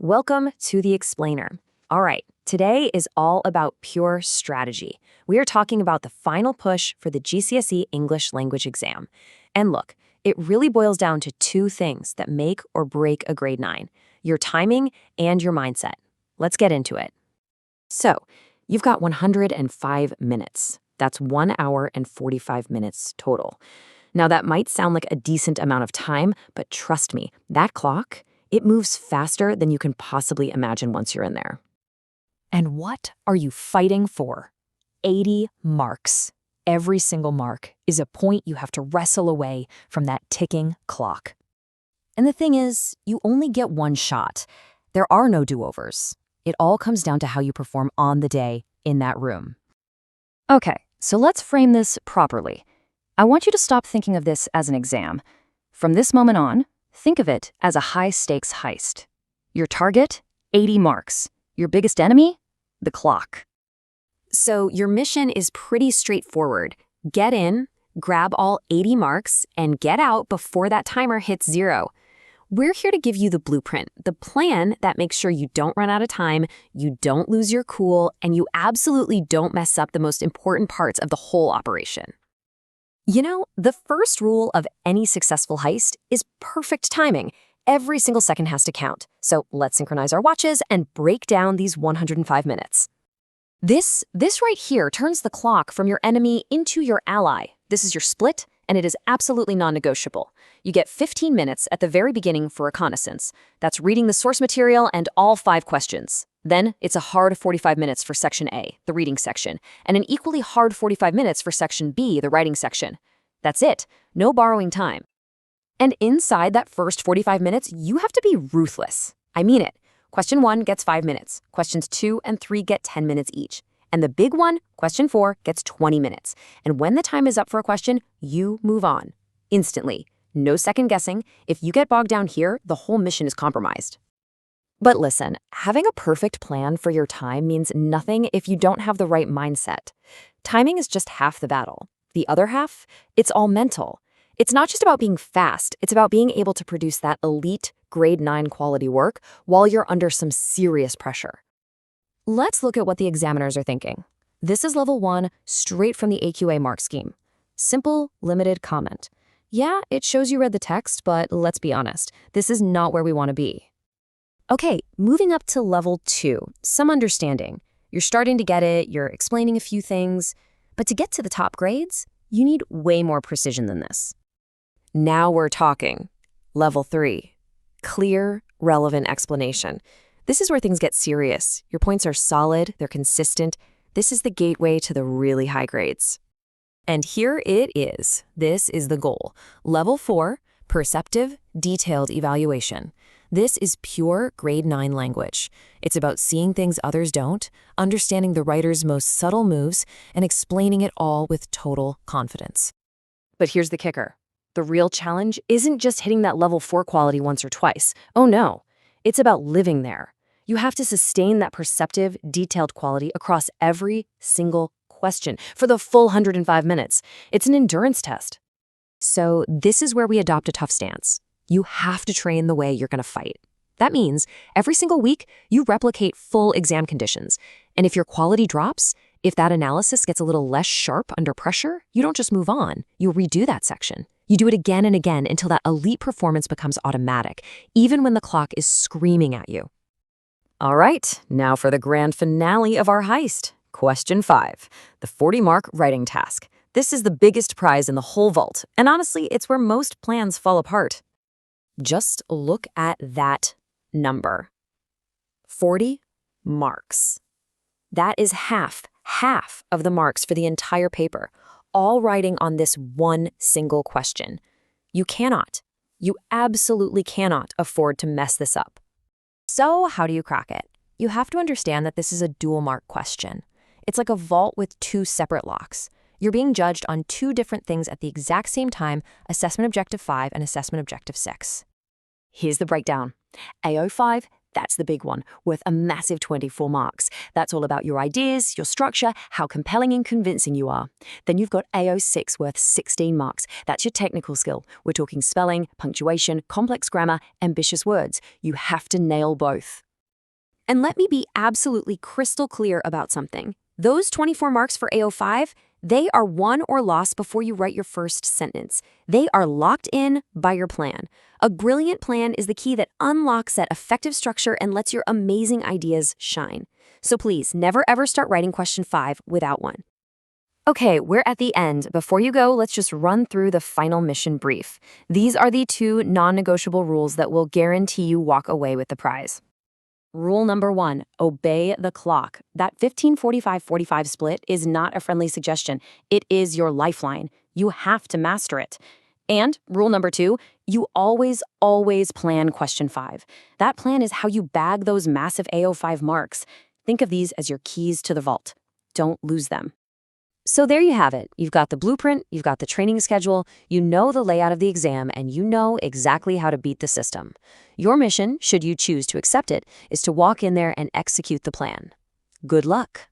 Welcome to The Explainer. All right, today is all about pure strategy. We are talking about the final push for the GCSE English language exam. And look, it really boils down to two things that make or break a grade 9, your timing and your mindset. Let's get into it. So, you've got 105 minutes. That's 1 hour and 45 minutes total. Now, that might sound like a decent amount of time, but trust me, that clock, it moves faster than you can possibly imagine once you're in there. And what are you fighting for? 80 marks. Every single mark is a point you have to wrestle away from that ticking clock. And the thing is, you only get one shot. There are no do-overs. It all comes down to how you perform on the day in that room. Okay, so let's frame this properly. I want you to stop thinking of this as an exam. From this moment on, think of it as a high-stakes heist. Your target, 80 marks. Your biggest enemy, the clock. So your mission is pretty straightforward. Get in, grab all 80 marks, and get out before that timer hits 0. We're here to give you the blueprint, the plan that makes sure you don't run out of time, you don't lose your cool, and you absolutely don't mess up the most important parts of the whole operation. You know, the first rule of any successful heist is perfect timing. Every single second has to count. So let's synchronize our watches and break down these 105 minutes. This right here turns the clock from your enemy into your ally. This is your split, and it is absolutely non-negotiable. You get 15 minutes at the very beginning for reconnaissance. That's reading the source material and all 5 questions. Then it's a hard 45 minutes for Section A, the reading section, and an equally hard 45 minutes for Section B, the writing section. That's it. No borrowing time. And inside that first 45 minutes, you have to be ruthless. I mean it. Question 1 gets 5 minutes. Questions 2 and 3 get 10 minutes each. And the big one, question 4, gets 20 minutes. And when the time is up for a question, you move on. Instantly. No second guessing. If you get bogged down here, the whole mission is compromised. But listen, having a perfect plan for your time means nothing if you don't have the right mindset. Timing is just half the battle. The other half, it's all mental. It's not just about being fast, it's about being able to produce that elite grade 9 quality work while you're under some serious pressure. Let's look at what the examiners are thinking. This is level 1, straight from the AQA mark scheme. Simple, limited comment. Yeah, it shows you read the text, but let's be honest, this is not where we want to be. Okay, moving up to level 2, some understanding. You're starting to get it, you're explaining a few things, but to get to the top grades, you need way more precision than this. Now we're talking. Level 3, clear, relevant explanation. This is where things get serious. Your points are solid, they're consistent. This is the gateway to the really high grades. And here it is. This is the goal. Level 4, perceptive, detailed evaluation. This is pure grade 9 language. It's about seeing things others don't, understanding the writer's most subtle moves, and explaining it all with total confidence. But here's the kicker. The real challenge isn't just hitting that level 4 quality once or twice. Oh no, it's about living there. You have to sustain that perceptive, detailed quality across every single question for the full 105 minutes. It's an endurance test. So this is where we adopt a tough stance. You have to train the way you're going to fight. That means every single week, you replicate full exam conditions. And if your quality drops, if that analysis gets a little less sharp under pressure, you don't just move on. You redo that section. You do it again and again until that elite performance becomes automatic, even when the clock is screaming at you. All right, now for the grand finale of our heist. Question 5, the 40-mark writing task. This is the biggest prize in the whole vault, and honestly, it's where most plans fall apart. Just look at that number. 40 marks. That is half of the marks for the entire paper, all riding on this one single question. You absolutely cannot afford to mess this up. So how do you crack it? You have to understand that this is a dual mark question. It's like a vault with 2 separate locks. You're being judged on 2 different things at the exact same time, Assessment Objective 5 and Assessment Objective 6. Here's the breakdown. AO5, that's the big one, worth a massive 24 marks. That's all about your ideas, your structure, how compelling and convincing you are. Then you've got AO6 worth 16 marks. That's your technical skill. We're talking spelling, punctuation, complex grammar, ambitious words. You have to nail both. And let me be absolutely crystal clear about something. Those 24 marks for AO5, they are won or lost before you write your first sentence. They are locked in by your plan. A brilliant plan is the key that unlocks that effective structure and lets your amazing ideas shine. So please, never ever start writing question 5 without one. Okay, we're at the end. Before you go, let's just run through the final mission brief. These are the 2 non-negotiable rules that will guarantee you walk away with the prize. Rule number 1, obey the clock. That 15-45-45 split is not a friendly suggestion. It is your lifeline. You have to master it. And rule number 2, you always plan question 5. That plan is how you bag those massive AO5 marks. Think of these as your keys to the vault. Don't lose them. So there you have it. You've got the blueprint, you've got the training schedule, you know the layout of the exam, and you know exactly how to beat the system. Your mission, should you choose to accept it, is to walk in there and execute the plan. Good luck.